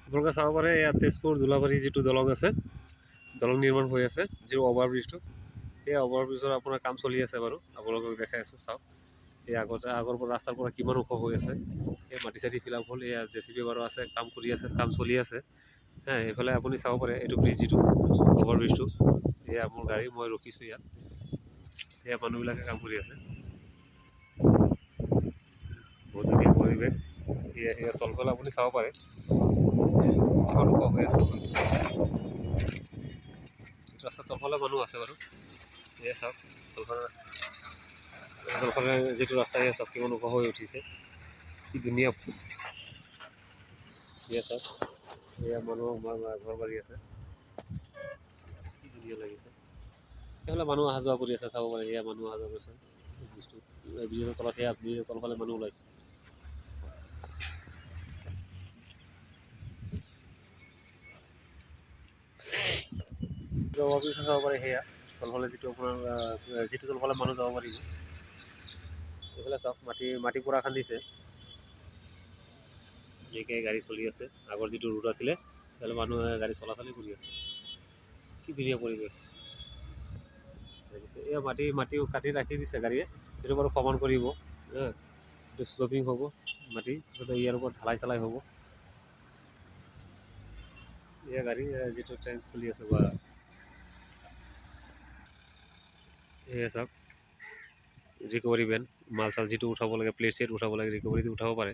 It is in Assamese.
আপোনালোকে চাব পাৰে এয়া তেজপুৰ দোলাবাৰী যিটো দলং আছে, দলং নিৰ্মাণ হৈ আছে, যিটো অভাৰব্ৰিজটো, সেই অভাৰব্ৰিজৰ আপোনাৰ কাম চলি আছে বাৰু। আপোনালোকক দেখাই আছোঁ, চাওক। এই আগৰ পৰা ৰাস্তাৰ পৰা কিমান ওখ হৈ আছে। এই মাটি চাটি ফিল আপ হ'ল, এয়া JCB বাৰু আছে, কাম কৰি আছে, কাম চলি আছে। হা, এইফালে আপুনি চাব পাৰে এইটো ব্ৰিজ যিটো অভাৰব্ৰিজটো, এয়া মোৰ গাড়ী, মই ৰখিছোঁ ইয়াত। সেয়া মানুহবিলাকে কাম কৰি আছে। বহুত ধুনীয়া পৰিৱেশ। এয়া তলফালে আপুনি চাব পাৰে কিমান ওখ হৈ আছে। ৰাস্তাৰ তলফালে মানুহ আছে বাৰু। এয়া চাওক তলফালে যিটো ৰাস্তা, এয়া চাওক কিমান ওখ হৈ উঠিছে, কি ধুনীয়া। এয়া চাওক, এয়া মানুহ ঘৰ বাৰী আছে, কি ধুনীয়া লাগিছে। সেইফালে মানুহ অহা যোৱা কৰি আছে, চাব পাৰে। এয়া মানুহ অহা যোৱা কৰিছে ব্ৰিজৰ তলত, সেয়া ব্ৰিজৰ তলফালে মানুহ ওলাইছে। অভাৰব্ৰিজ যাব পাৰে, সেয়া তলফালে যিটো আপোনাৰ যিটো তলফালে মানুহ যাব পাৰিব। এইফালে চাওক মাটি পৰা খান্দিছে, এনেকৈ গাড়ী চলি আছে। আগৰ যিটো ৰুট আছিলে, সেইফালে মানুহে গাড়ী চলাচলি কৰি আছে। কি ধুনীয়া পৰিৱেশ দেখিছে। এয়া মাটিও কাটি ৰাখি দিছে গাড়ীয়ে, সেইটো বাৰু সমান কৰিব। এইটো শ্লপিং হ'ব মাটি, পিছতে ইয়াৰ ওপৰত ঢালাই চালাই হ'ব। এয়া গাড়ী যিটো ট্ৰেইন চলি আছে বা এয়া চাওক ৰিকভাৰী ভেন, মাল চাল যিটো উঠাব লাগে, প্লেট চেট উঠাব লাগে, ৰিকভাৰীটো উঠাব পাৰে।